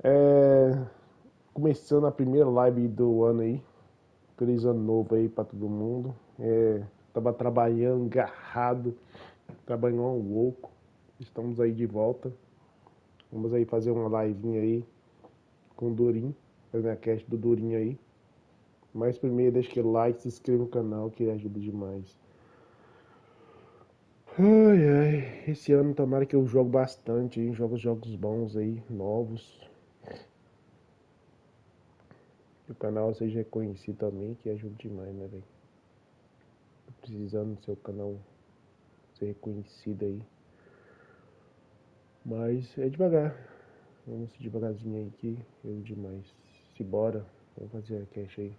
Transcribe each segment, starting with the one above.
É, começando a primeira live do ano aí. Feliz ano novo aí pra todo mundo. Tava trabalhando, agarrado, trabalhando um louco. Estamos aí de volta. Vamos aí fazer uma livinha aí com o Durin, fazer a cast do Durin aí. Mas primeiro deixa aquele like, se inscreva no canal que ajuda demais. Ai, ai, esse ano tomara que eu jogo bastante aí, jogo jogos bons aí, novos. Que o canal seja reconhecido também, que ajuda demais, né, velho? Tô precisando do seu canal ser reconhecido aí. Mas é devagar. Vamos devagarzinho aí que eu demais. Se bora, vamos fazer a cash aí.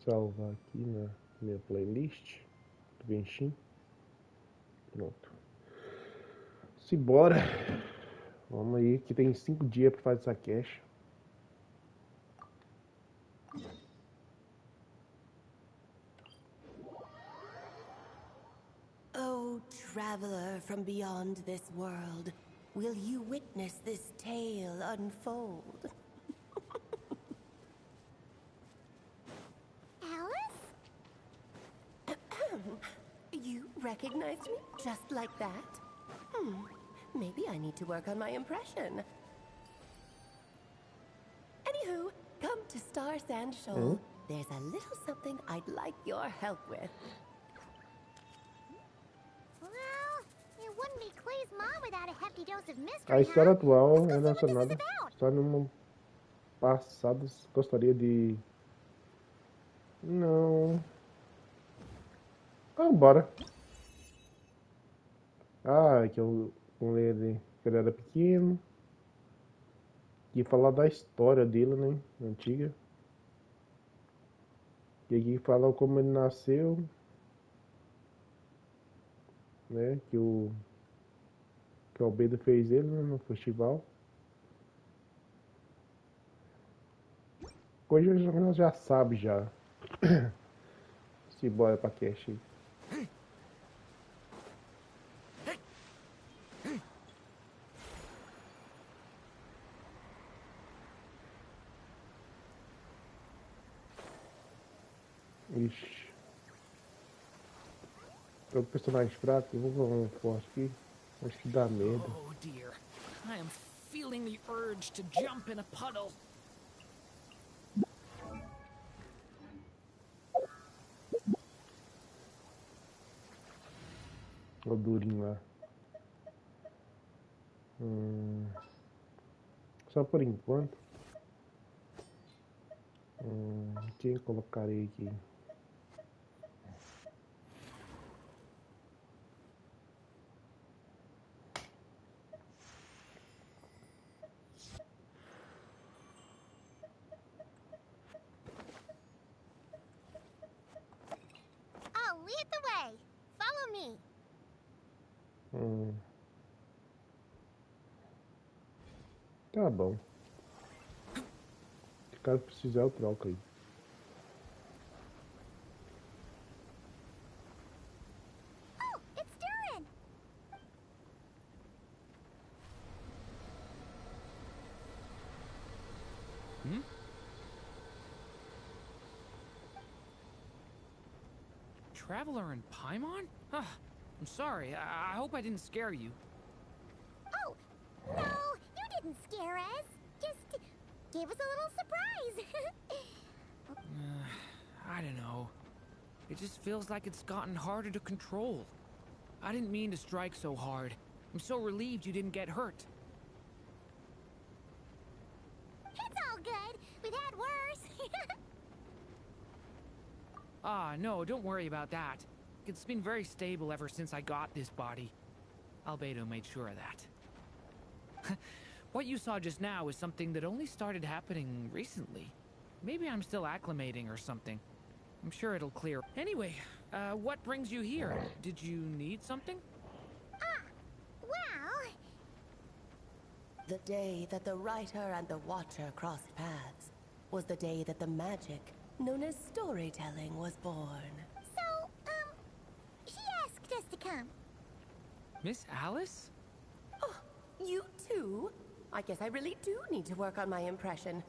Salvar aqui na minha playlist do Genshin. Pronto. Se bora. Vamos aí que tem 5 dias pra fazer essa cash. Oh, traveler from beyond this world, will you witness this tale unfold? Alice? You recognized me just like that? Maybe I need to work on my impression. Anywho, come to Star Sand Shoal. There's a little something I'd like your help with. Well, it wouldn't be Clay's mom without a hefty dose of mystery, A história huh? atual Let's é go see what this is relacionada about. só numa passada. Gostaria de. Não. Ah, bora. Ah, que eu com ele quando ele era pequeno. E falar da história dele, né? Antiga. E aqui fala como ele nasceu, né? Que o Albedo fez ele, né, no festival. Coisa nós já sabe já. Se bora pra cash aí. Ixi. Todo personagem fraco, eu vou colocar um forte aqui. Acho que dá merda. Oh dear. I am feeling the urge to jump in a puddle. O Durin lá. Só por enquanto. Quem eu colocarei aqui? I'll lead the way. Follow me. Tá bom. Se caso precisar eu troco aí. Oh, it's Durin. Traveler in Paimon? I'm sorry. I hope I didn't scare you. Oh, no, you didn't scare us. Just gave us a little surprise. I don't know. It just feels like it's gotten harder to control. I didn't mean to strike so hard. I'm so relieved you didn't get hurt. It's all good. We've had worse. Ah, no, don't worry about that. It's been very stable ever since I got this body. Albedo made sure of that. What you saw just now is something that only started happening recently. Maybe I'm still acclimating or something. I'm sure it'll clear. Anyway, What brings you here? Did you need something? Well, The day that the writer and the watcher crossed paths was the day that the magic known as storytelling was born. so, she asked us to come. Miss Alice? Oh, you too? I guess I really do need to work on my impression.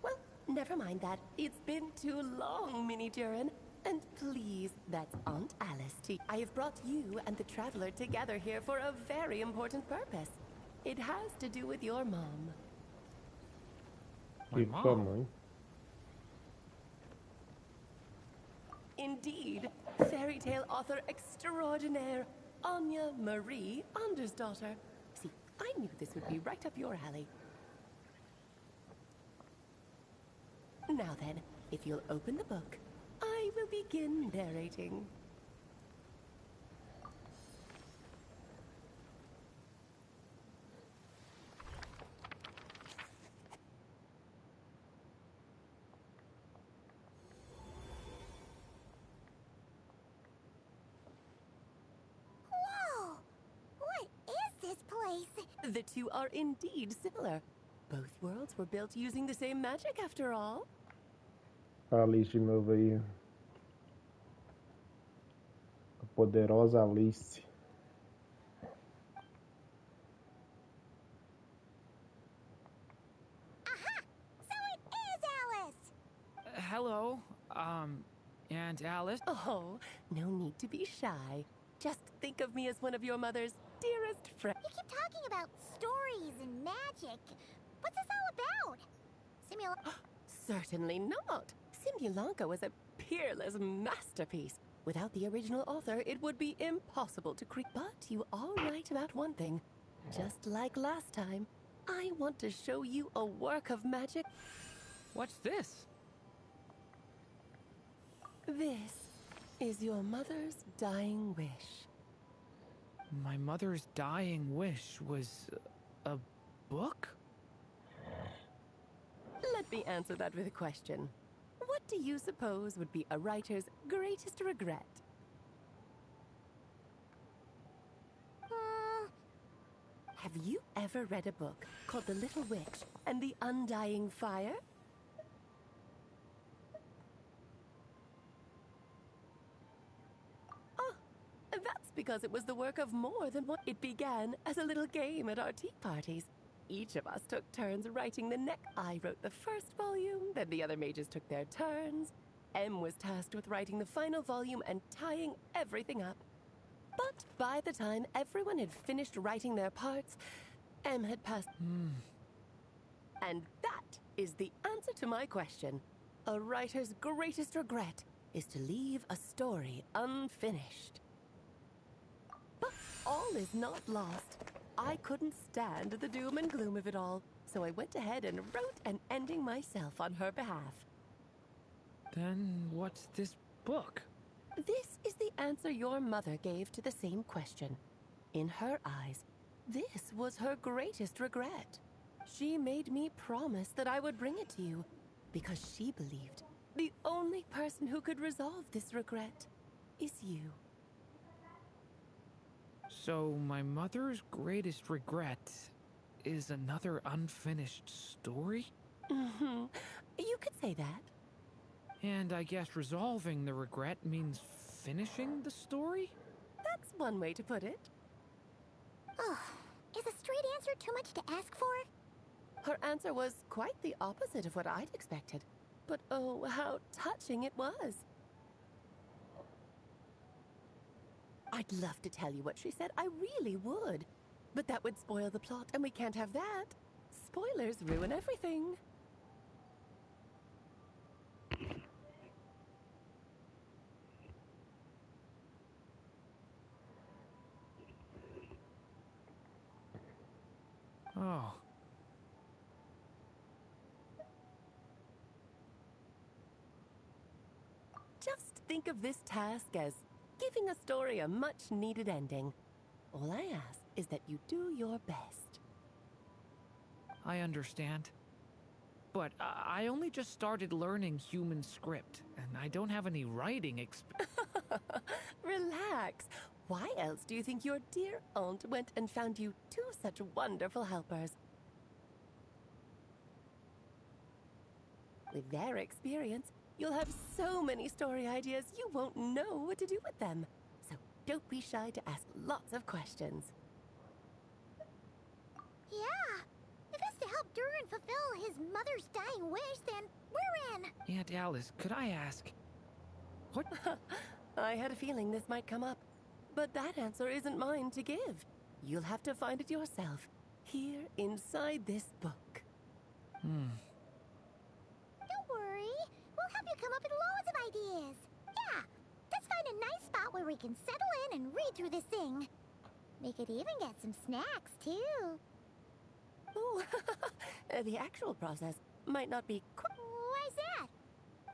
Well, never mind that. It's been too long, Mini Durin. And please, that's Aunt Alice to you. I have brought you and the Traveler together here for a very important purpose. It has to do with your mom. My Que mom? tua mãe. Indeed, fairy tale author extraordinaire, Anya Marie Andersdottir. See, I knew this would be right up your alley. Now then, if you'll open the book, I will begin narrating. Whoa! What is this place? The two are indeed similar. Both worlds were built using the same magic after all. Alice de novo aí. A poderosa Alice. Aha! So it is Alice! Hello, Aunt Alice? Oh, no need to be shy. Just think of me as one of your mother's dearest friends. You keep talking about stories and magic. What's this all about? Certainly not. Simulanka was a peerless masterpiece. Without the original author, it would be impossible to create. But you are right about one thing. Just like last time, I want to show you a work of magic. What's this? This is your mother's dying wish. My mother's dying wish was a book? Let me answer that with a question. What do you suppose would be a writer's greatest regret? Have you ever read a book called The Little Witch and the Undying Fire? Oh, that's because it was the work of more than one. It began as a little game at our tea parties. Each of us took turns writing the next. I wrote the first volume, then the other mages took their turns. Em was tasked with writing the final volume and tying everything up. But by the time everyone had finished writing their parts, Em had passed. And that is the answer to my question. A writer's greatest regret is to leave a story unfinished. But all is not lost. I couldn't stand the doom and gloom of it all, so I went ahead and wrote an ending myself on her behalf. Then what's this book? This is the answer your mother gave to the same question. In her eyes, this was her greatest regret. She made me promise that I would bring it to you, because she believed the only person who could resolve this regret is you. So my mother's greatest regret is another unfinished story? Mm-hmm. You could say that. And I guess resolving the regret means finishing the story? That's one way to put it. Ugh. Is a straight answer too much to ask for? Her answer was quite the opposite of what I'd expected. But oh, how touching it was. I'd love to tell you what she said, I really would. But that would spoil the plot, and we can't have that. Spoilers ruin everything. Oh. Just think of this task as giving a story a much-needed ending. All I ask is that you do your best. I understand. But I only just started learning human script, and I don't have any writing experience. Relax. Why else do you think your dear aunt went and found you two such wonderful helpers? With their experience, you'll have so many story ideas you won't know what to do with them. So don't be shy to ask lots of questions. Yeah. If it's to help Durin fulfill his mother's dying wish, then we're in. Aunt Alice, could I ask? What? I had a feeling this might come up, but that answer isn't mine to give. You'll have to find it yourself, here inside this book. Don't worry. We'll help you come up with loads of ideas. Yeah. Let's find a nice spot where we can settle in and read through this thing. We could even get some snacks, too. Ooh, the actual process might not be quick. Why's that?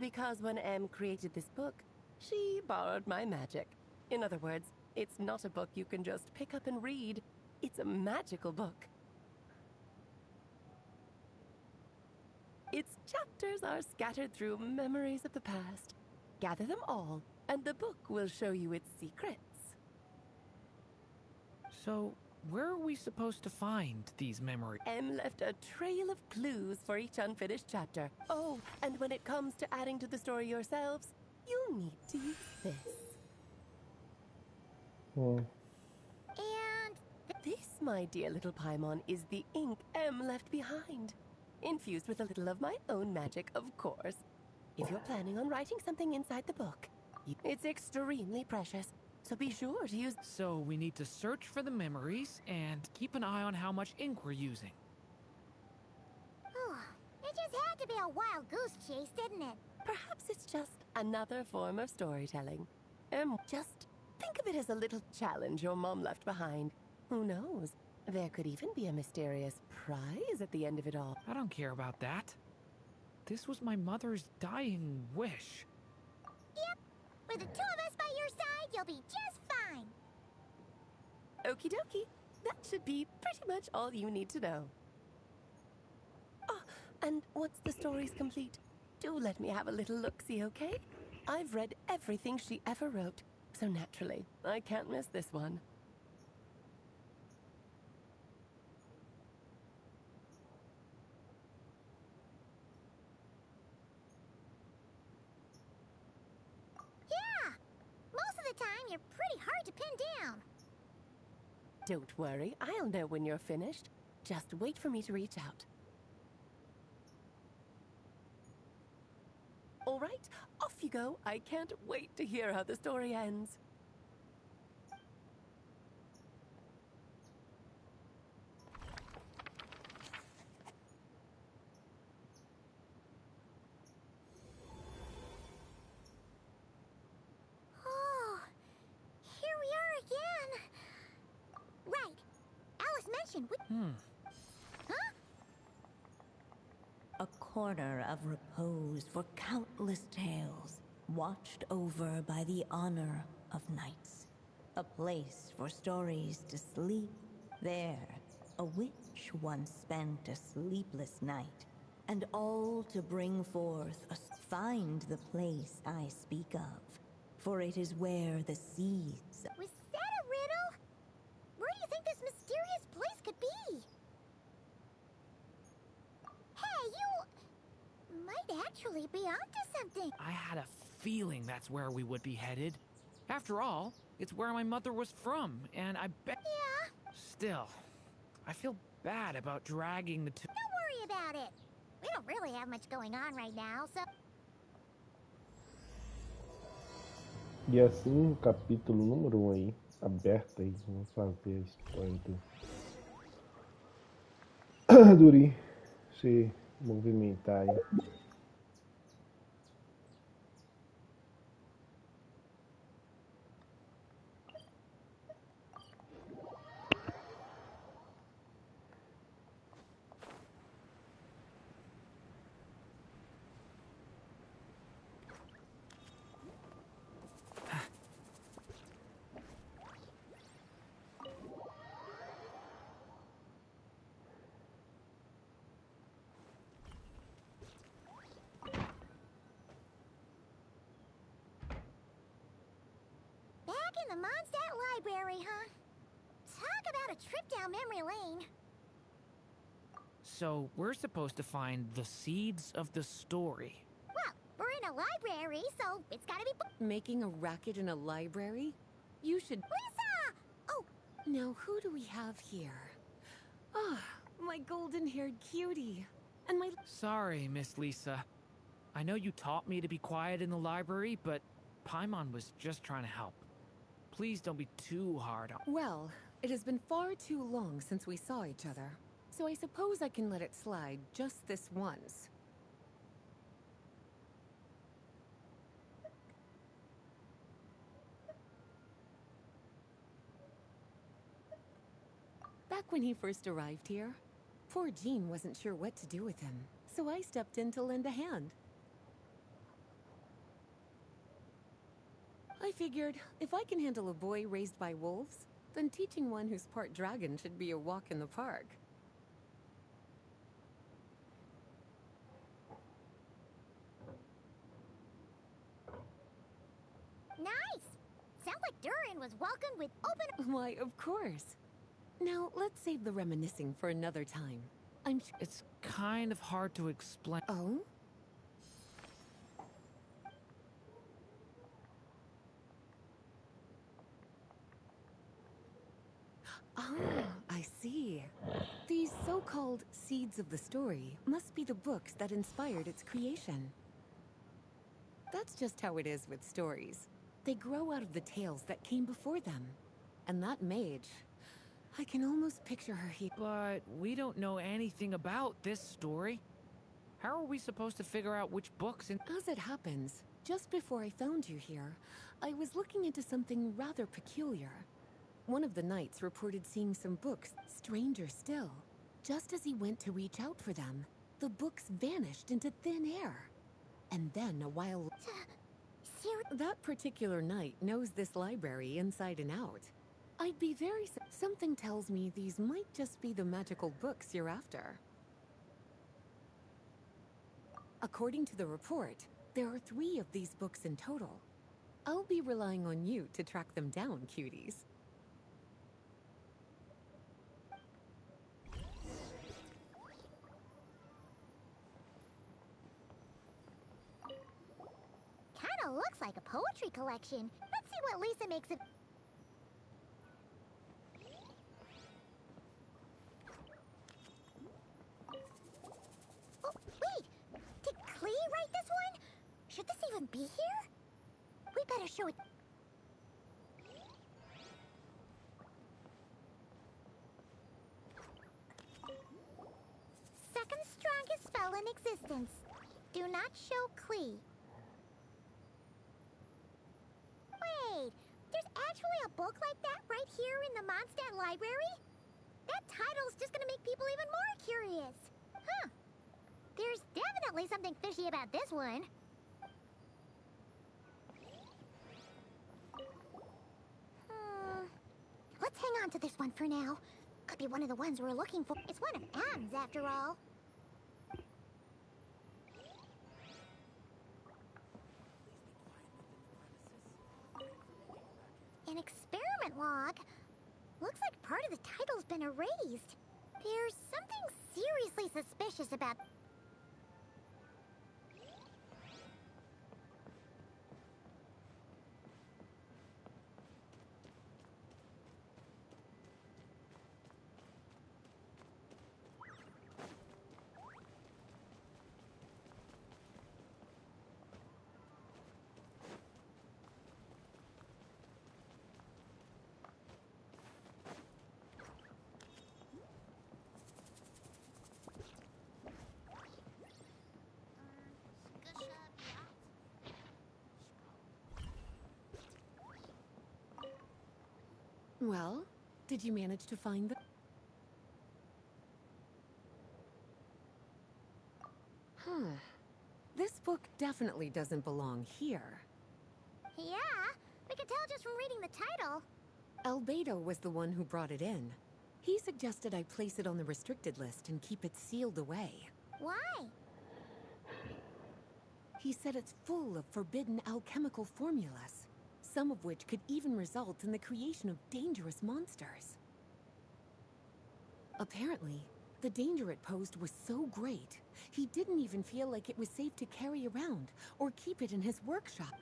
Because when Em created this book, she borrowed my magic. In other words, it's not a book you can just pick up and read. It's a magical book. Its chapters are scattered through memories of the past. Gather them all, and the book will show you its secrets. So, where are we supposed to find these memories? Em left a trail of clues for each unfinished chapter. Oh, and when it comes to adding to the story yourselves, you'll need to use this. And This, my dear little Paimon, is the ink Em left behind. Infused with a little of my own magic, of course. If you're planning on writing something inside the book, it's extremely precious, so be sure to use... So, we need to search for the memories and keep an eye on how much ink we're using. it just had to be a wild goose chase, didn't it? Perhaps it's just another form of storytelling. Just think of it as a little challenge your mom left behind. Who knows? There could even be a mysterious prize at the end of it all. I don't care about that. This was my mother's dying wish. Yep. With the two of us by your side, you'll be just fine. Okie dokie. That should be pretty much all you need to know. Oh, and once the story's complete, do let me have a little look-see, okay? I've read everything she ever wrote, so naturally, I can't miss this one. Yeah. Most of the time, you're pretty hard to pin down. Don't worry, I'll know when you're finished. Just wait for me to reach out. All right, off you go. I can't wait to hear how the story ends. Oh, here we are again. Right. Alice mentioned Huh? A corner of repose for countless tales, watched over by the honor of knights. A place for stories to sleep. There, a witch once spent a sleepless night, and all to bring forth find the place I speak of, for it is where the seeds... Was that a riddle? Where do you think this mysterious place could be? Hey, you might actually be onto something. I had a feeling that's where we would be headed. After all, it's where my mother was from, and I bet... Yeah, Still, I feel bad about dragging the two... don't worry about it. We don't really have much going on right now, so... E assim, capítulo número 1 aí, aberto aí, vamos fazer a história do Durin se movimentar aí. Mondstadt Library, huh? Talk about a trip down memory lane. So, we're supposed to find the seeds of the story. Well, we're in a library, so it's gotta be Making a racket in a library? You should... Lisa! Oh, Now, who do we have here? Ah, my golden-haired cutie. And my... Sorry, Miss Lisa. I know you taught me to be quiet in the library, but Paimon was just trying to help. Please don't be too hard on... Well, it has been far too long since we saw each other. So I suppose I can let it slide just this once. Back when he first arrived here, poor Jean wasn't sure what to do with him, so I stepped in to lend a hand. I figured, if I can handle a boy raised by wolves, then teaching one who's part dragon should be a walk in the park. nice! Sounds like Durin was welcomed with open... Why, of course. Now, let's save the reminiscing for another time. It's kind of hard to explain. Oh? Ah, I see. These so-called seeds of the story must be the books that inspired its creation. That's just how it is with stories. They grow out of the tales that came before them. And that mage, I can almost picture her here. But we don't know anything about this story. How are we supposed to figure out which books in... As it happens, just before I found you here, I was looking into something rather peculiar. One of the knights reported seeing some books, stranger still. Just as he went to reach out for them, the books vanished into thin air. And then a while... That particular knight knows this library inside and out. I'd be very... Something tells me these might just be the magical books you're after. According to the report, there are 3 of these books in total. I'll be relying on you to track them down, cuties. Kinda looks like a poetry collection. Let's see what Lisa makes of... Oh, wait! Did Klee write this one? Should this even be here? We better show it... Second strongest spell in existence. Do not show Klee. Wait, there's actually a book like that right here in the Mondstadt Library? That title's just gonna make people even more curious. Huh. There's definitely something fishy about this one. Let's hang on to this one for now. Could be one of the ones we're looking for. It's one of M's, after all. An experiment log. Looks like part of the title's been erased. There's something seriously suspicious about... Well, did you manage to find the... Huh. This book definitely doesn't belong here. Yeah, we can tell just from reading the title. Albedo was the one who brought it in. He suggested I place it on the restricted list and keep it sealed away. Why? He said it's full of forbidden alchemical formulas. some of which could even result in the creation of dangerous monsters. Apparently, the danger it posed was so great, he didn't even feel like it was safe to carry around or keep it in his workshop.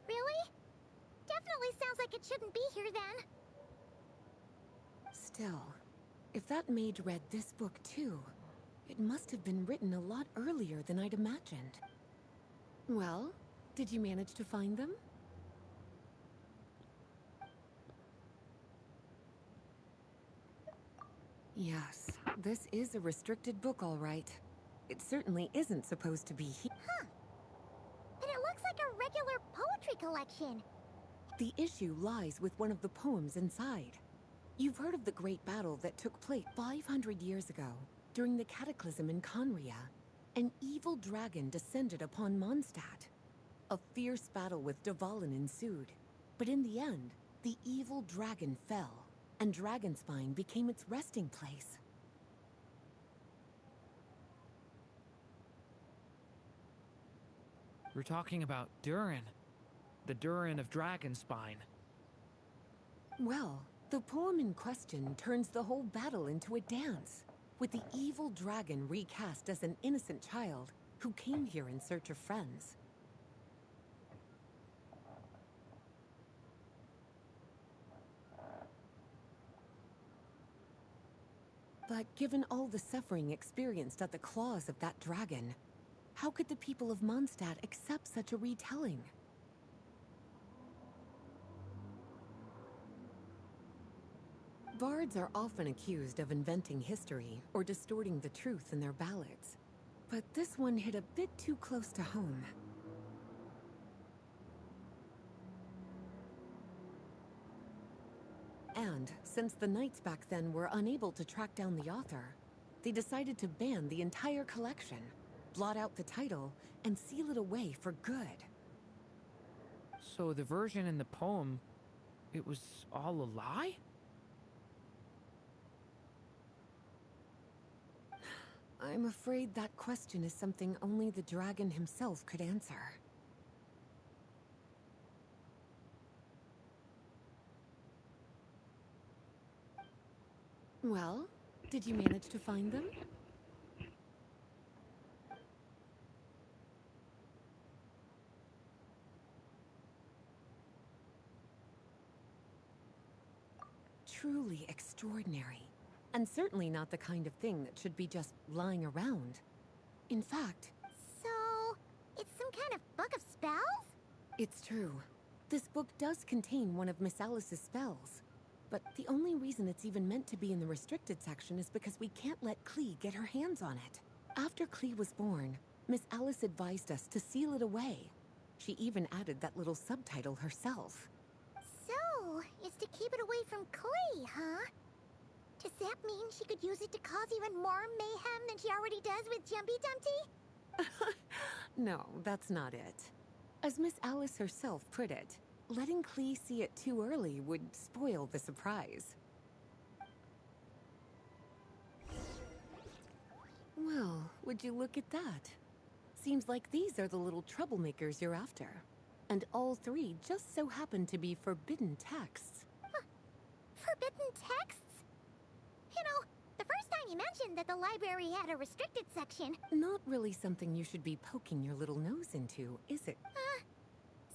Really? Definitely sounds like it shouldn't be here then. Still, if that mage read this book too, it must have been written a lot earlier than I'd imagined. Well, did you manage to find them? Yes, this is a restricted book, all right. It certainly isn't supposed to be here. Huh. And it looks like a regular poetry collection. The issue lies with one of the poems inside. You've heard of the great battle that took place 500 years ago, during the Cataclysm in Conria. An evil dragon descended upon Mondstadt. A fierce battle with Dvalin ensued, but in the end, the evil dragon fell, and Dragonspine became its resting place. We're talking about Durin. The Durin of Dragonspine. Well, the poem in question turns the whole battle into a dance, with the evil dragon recast as an innocent child who came here in search of friends. But given all the suffering experienced at the claws of that dragon, how could the people of Mondstadt accept such a retelling? Bards are often accused of inventing history or distorting the truth in their ballads. But this one hit a bit too close to home. And since the knights back then were unable to track down the author, they decided to ban the entire collection, blot out the title, and seal it away for good. So the version in the poem, it was all a lie? I'm afraid that question is something only the dragon himself could answer. Well, did you manage to find them? Truly extraordinary. And certainly not the kind of thing that should be just lying around. In fact... So, it's some kind of book of spells? It's true. This book does contain one of Miss Alice's spells. But the only reason it's even meant to be in the restricted section is because we can't let Klee get her hands on it. After Klee was born, Miss Alice advised us to seal it away. She even added that little subtitle herself. So, it's to keep it away from Klee, huh? Does that mean she could use it to cause even more mayhem than she already does with Jumpy Dumpty? No, that's not it. As Miss Alice herself put it, letting Klee see it too early would spoil the surprise. Well, would you look at that? Seems like these are the little troublemakers you're after. And all three just so happen to be forbidden texts. Huh. Forbidden texts? You know, the first time you mentioned that the library had a restricted section. Not really something you should be poking your little nose into, is it?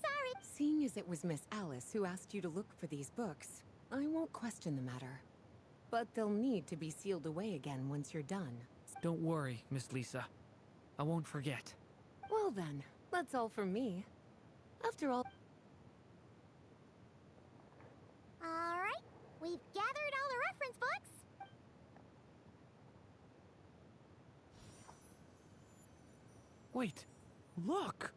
Sorry. Seeing as it was Miss Alice who asked you to look for these books, I won't question the matter. But they'll need to be sealed away again once you're done. Don't worry, Miss Lisa. I won't forget. Well then, that's all from me. After all... Alright, we've gathered all the reference books. Wait, look!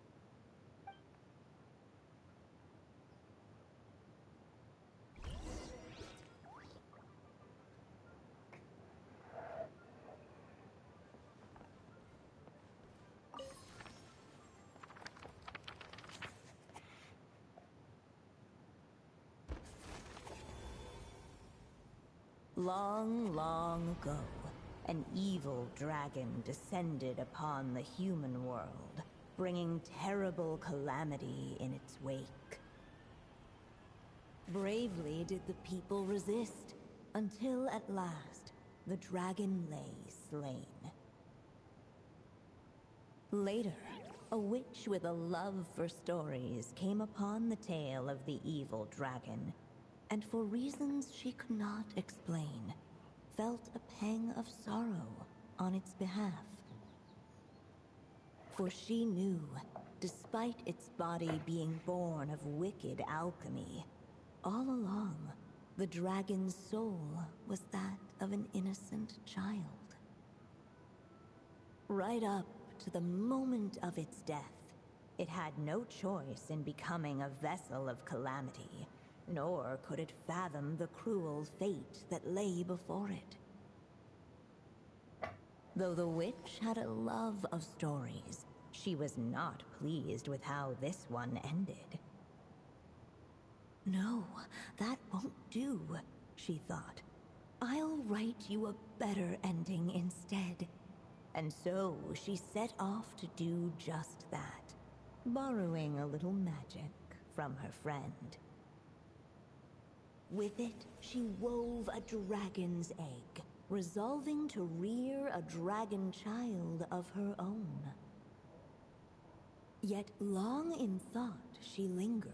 Long, long ago, an evil dragon descended upon the human world, bringing terrible calamity in its wake. Bravely did the people resist, until at last the dragon lay slain. Later, a witch with a love for stories came upon the tale of the evil dragon, and for reasons she could not explain, felt a pang of sorrow on its behalf. For she knew, despite its body being born of wicked alchemy, all along, the dragon's soul was that of an innocent child. Right up to the moment of its death, it had no choice in becoming a vessel of calamity, nor could it fathom the cruel fate that lay before it. Though the witch had a love of stories, she was not pleased with how this one ended. No, that won't do, she thought. I'll write you a better ending instead. And so she set off to do just that, borrowing a little magic from her friend. With it, she wove a dragon's egg, resolving to rear a dragon child of her own. Yet long in thought she lingered,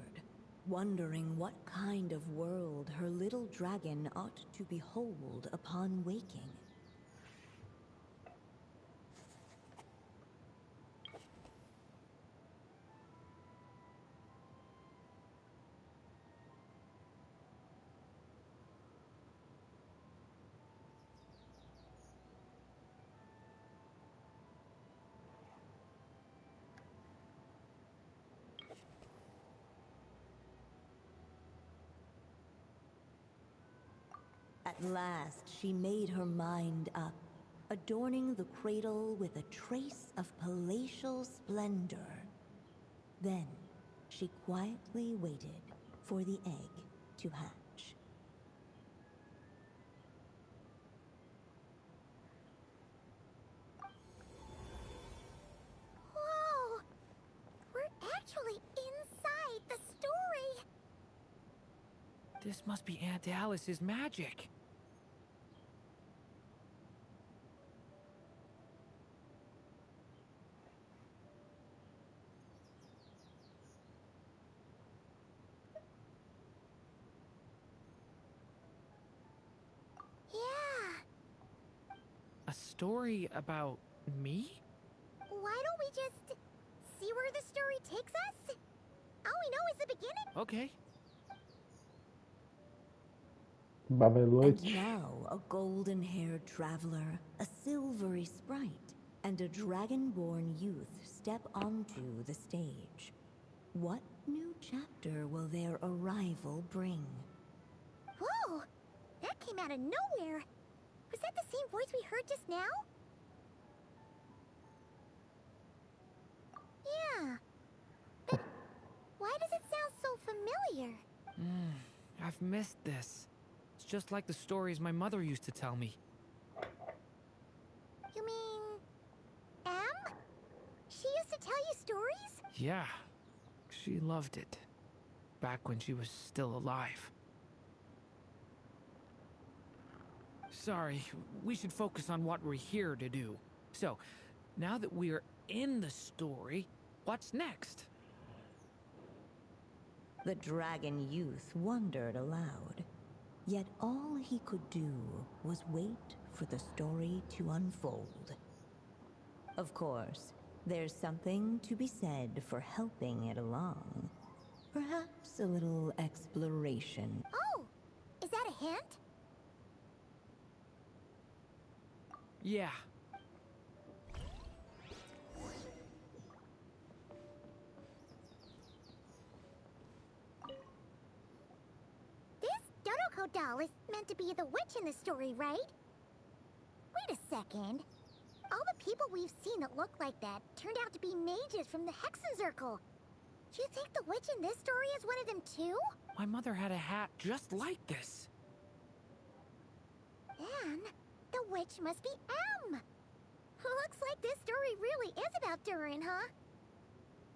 wondering what kind of world her little dragon ought to behold upon waking. At last, she made her mind up, adorning the cradle with a trace of palatial splendor. Then, she quietly waited for the egg to hatch. Whoa! We're actually inside the story! This must be Aunt Alice's magic. Yeah. A story about me? Why don't we just see where the story takes us? All we know is the beginning. Okay. Boa And noite. now a golden-haired traveler, a silvery sprite, and a dragon-born youth step onto the stage. What new chapter will their arrival bring? Whoa! That came out of nowhere! Was that the same voice we heard just now? Yeah. But why does it sound so familiar? I've missed this. It's just like the stories my mother used to tell me. You mean... Em? She used to tell you stories? Yeah, she loved it. Back when she was still alive. Sorry, we should focus on what we're here to do. So, now that we're in the story, what's next? The dragon youth wondered aloud. Yet all he could do was wait for the story to unfold. Of course, there's something to be said for helping it along. Perhaps a little exploration. Oh! Is that a hint? Yeah. This Dodoko doll is meant to be the witch in the story, right? Wait a second. All the people we've seen that look like that turned out to be mages from the Hexenzirkel. Do you think the witch in this story is one of them too? My mother had a hat just like this. Then, the witch must be M. Looks like this story really is about Durin, huh?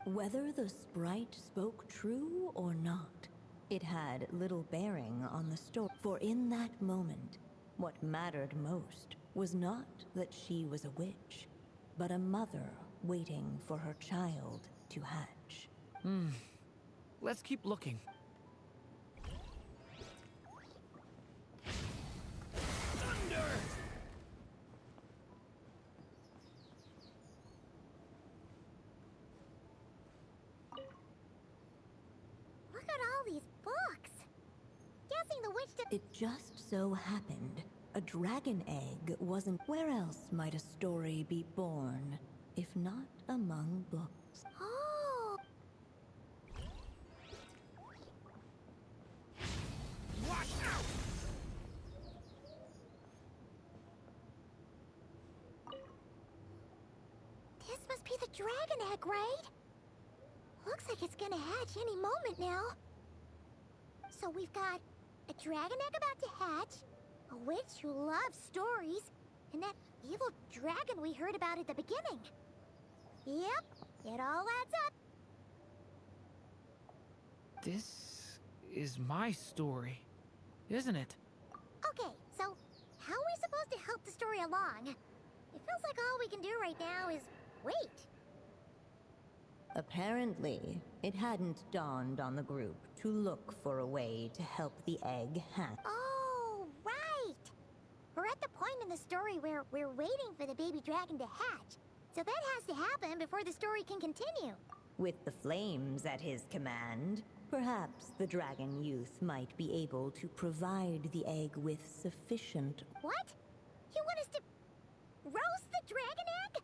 Whether the sprite spoke true or not, It had little bearing on the story, for in that moment, what mattered most was not that she was a witch, but a mother waiting for her child to hatch. Let's keep looking. Thunder! Look at all these books. Guessing the witch did. It just so happened a dragon egg wasn't. Where else might a story be born, if not among books? Oh. Watch out! This must be the dragon egg, right? Looks like it's gonna hatch any moment now. So we've got a dragon egg about to hatch, a witch who loves stories, and that evil dragon we heard about at the beginning. Yep, it all adds up. This is my story, isn't it? Okay, so how are we supposed to help the story along? It feels like all we can do right now is wait. Apparently, it hadn't dawned on the group to look for a way to help the egg hatch. Oh, right! We're at the point in the story where we're waiting for the baby dragon to hatch. So that has to happen before the story can continue. With the flames at his command, perhaps the dragon youth might be able to provide the egg with sufficient. What? You want us to roast the dragon egg?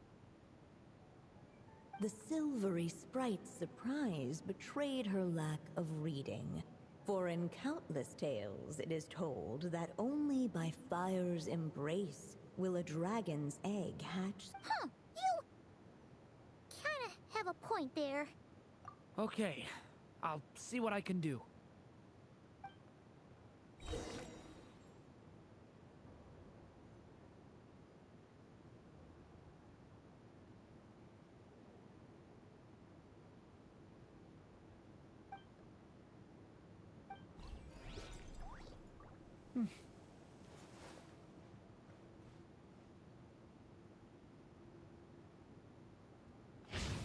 The silvery sprite's surprise betrayed her lack of reading. For in countless tales, it is told that only by fire's embrace will a dragon's egg hatch. Huh, you kinda have a point there. Okay, I'll see what I can do.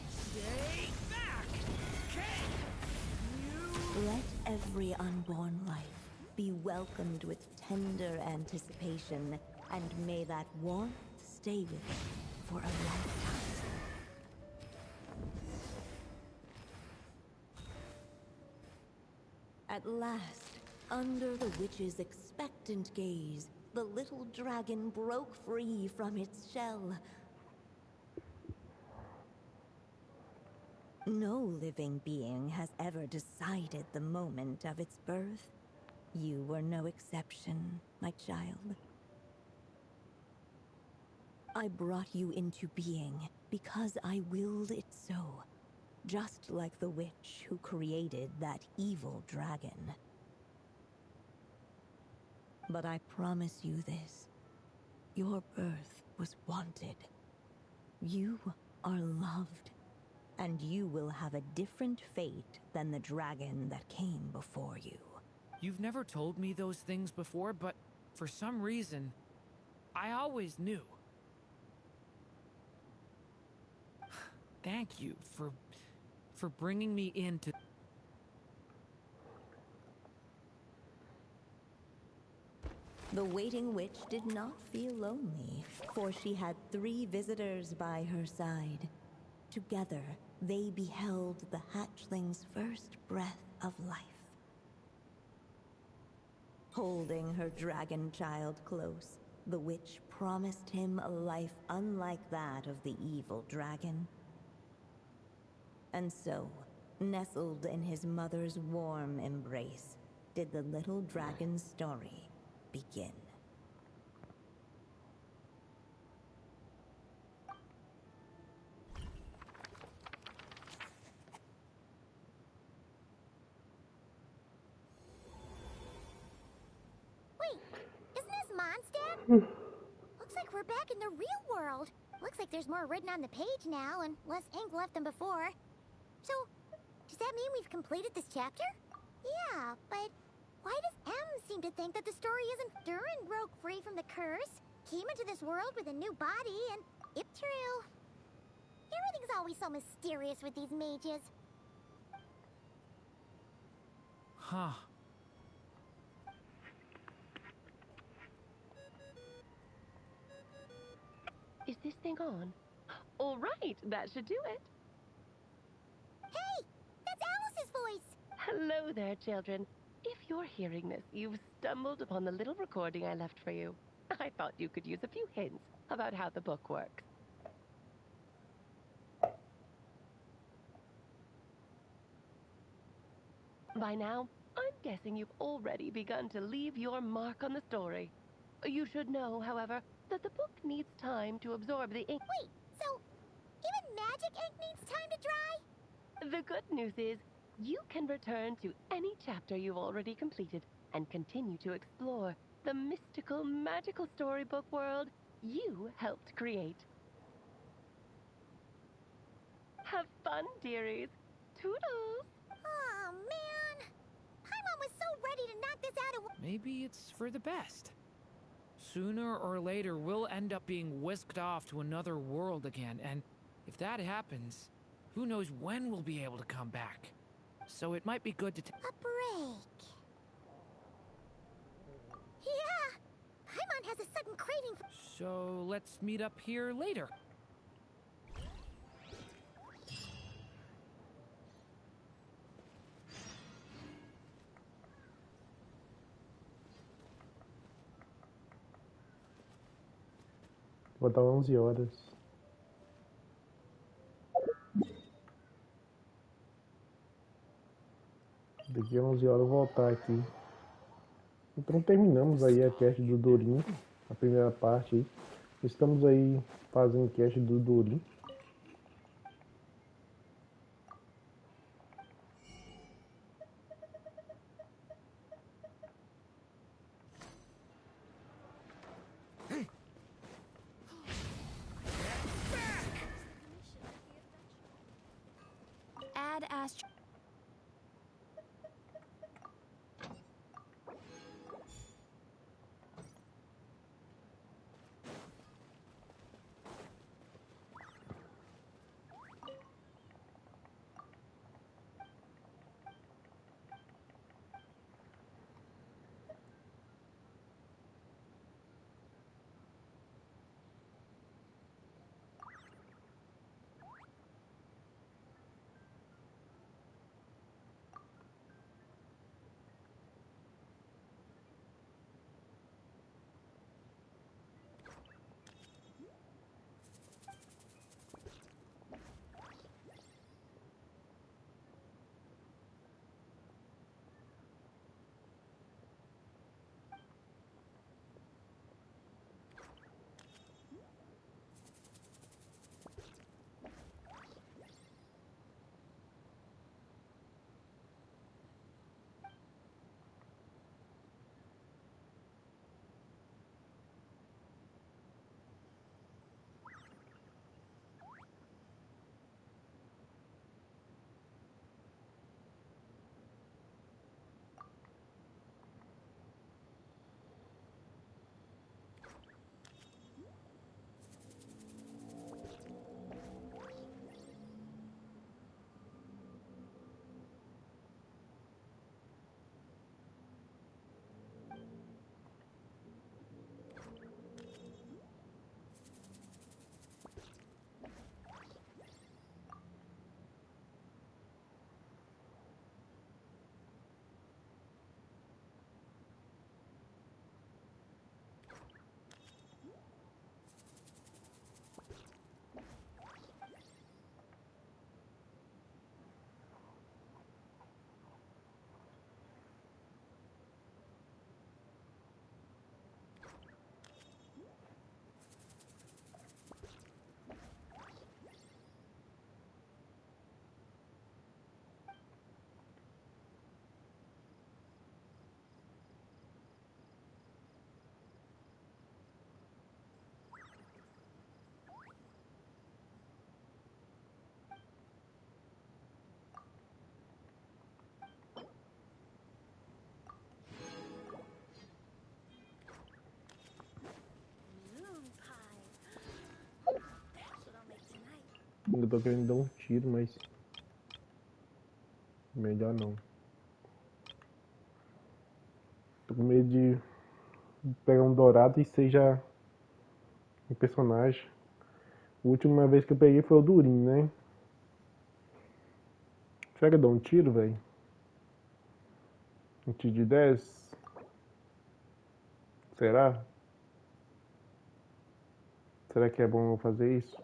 Stay back! Okay! Let every unborn life be welcomed with tender anticipation, and may that warmth stay with it for a lifetime. At last, under the witch's expectant gaze, the little dragon broke free from its shell. No living being has ever decided the moment of its birth. You were no exception, my child. I brought you into being because I willed it so, just like the witch who created that evil dragon. But I promise you this, your birth was wanted. You are loved, and you will have a different fate than the dragon that came before you. You've never told me those things before, but for some reason, I always knew. Thank you for bringing me into... The waiting witch did not feel lonely, for she had 3 visitors by her side. Together, they beheld the hatchling's first breath of life. Holding her dragon child close, the witch promised him a life unlike that of the evil dragon. And so, nestled in his mother's warm embrace, did the little dragon's story begin. Wait, isn't this Mondstadt? Looks like we're back in the real world. Looks like there's more written on the page now and less ink left than before. So, does that mean we've completed this chapter? Yeah, but why does M seem to think that the story isn't Durin broke free from the curse, came into this world with a new body, and if true, everything's always so mysterious with these mages. Huh. Is this thing on? All right, that should do it. Hey, that's Alice's voice. Hello there, children. If you're hearing this, you've stumbled upon the little recording I left for you. I thought you could use a few hints about how the book works. By now, I'm guessing you've already begun to leave your mark on the story. You should know, however, that the book needs time to absorb the ink. Wait, so even magic ink needs time to dry? The good news is, you can return to any chapter you've already completed and continue to explore the mystical, magical storybook world you helped create. Have fun, dearies. Toodles! Oh man, Paimon was so ready to knock this out of. Maybe it's for the best. Sooner or later, we'll end up being whisked off to another world again, and if that happens, who knows when we'll be able to come back. So it might be good to A break. Yeah, Paimon has a sudden craving for. So let's meet up here later. Vou dar 11 horas. Daqui a 11 horas eu vou voltar aqui. Então terminamos aí a cast do Durin, a primeira parte aí. Estamos aí fazendo cast do Durin. Add Astro. Eu tô querendo dar um tiro, mas melhor não. Tô com medo de pegar um dourado e seja um personagem. A última vez que eu peguei foi o Durin, né? Será que eu dou um tiro, velho? Um tiro de 10? Será? Será que é bom eu fazer isso?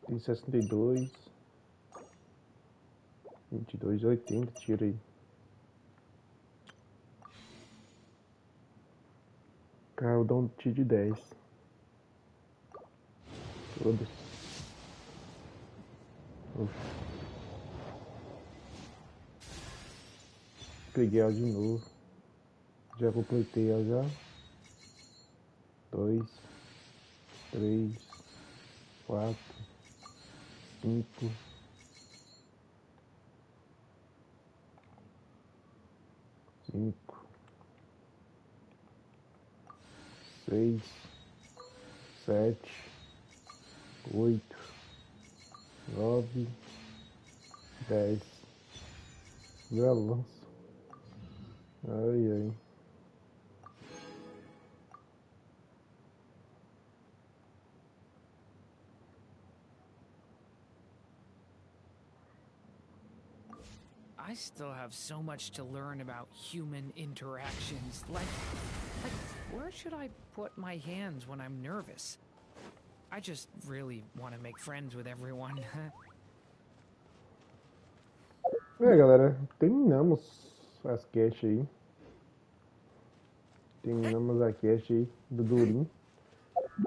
Tem 62. 22, 80, tira aí. Cara, eu dou um tiro de 10. Todos. Peguei ela de novo. Já completei ela já. 2, 3, 4, 5, 5, 6, 7, 8, 9, 10. Já lanço. Ai, ai. I still have so much to learn about human interactions. Like, where should I put my hands when I'm nervous? I just really want to make friends with everyone. Galera, terminamos as caches aí. Terminamos a cache aí do Durin.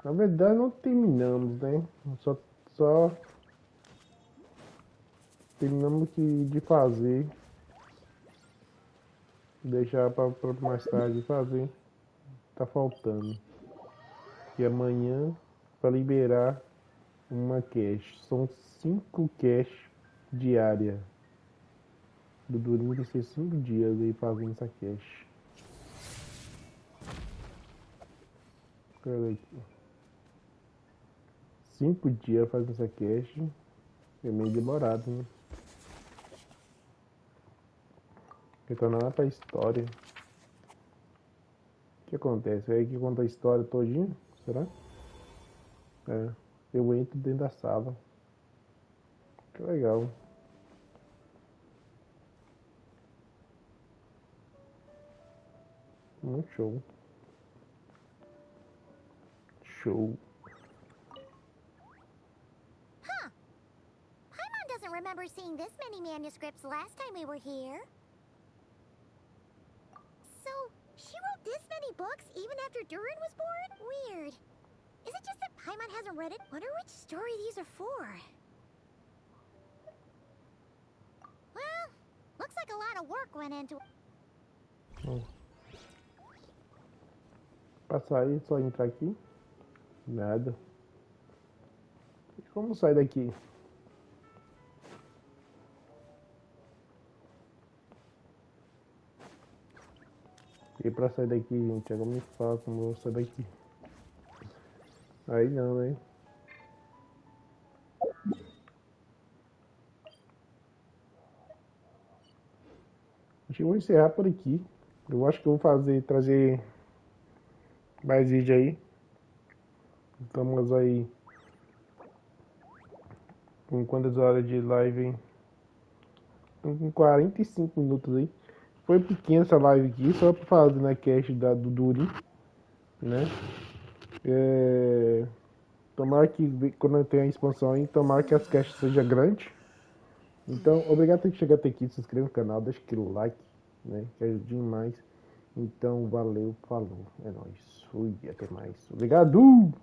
Na verdade não terminamos, né? Só terminamos de fazer. Deixar para mais tarde fazer. Tá faltando. E amanhã para liberar uma cache. São 5 caches diárias. Do Durin vai ser 5 dias aí fazendo essa cache. Olha aqui. 5 dias fazendo essa cache. É meio demorado, né? Retornar pra história. O que acontece? É aí que conta a história todinha? Será? É. Eu entro dentro da sala. Que legal. Muito show. Show. Huh. Paimon doesn't remember seeing this many manuscripts last time we were here. So, she wrote this many books even after Durin was born? Weird. Is it just that Paimon hasn't read it? Wonder which story these are for. Well, looks like a lot of work went into it. Pra sair, só entrar aqui. Nada. E como sair daqui? E pra sair daqui, gente, agora me fala como eu vou sair daqui. Aí não, né? Acho que eu vou encerrar por aqui. Eu acho que eu vou trazer mais vídeo aí. Estamos aí com quantas horas de live, hein? Estamos com 45 minutos aí. Foi pequena essa live aqui, só pra fazer na cast do Durin, né? Tomara que quando eu tenho a expansão aí, tomara que as caches sejam grandes. Então, obrigado por chegar até aqui, se inscreva no canal, deixa aquele like, né? Que ajuda demais. Então, valeu, falou, é nóis. Fui, até mais. Obrigado!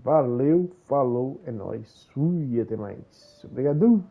Valeu, falou, é nóis. Fui, até mais. Obrigado!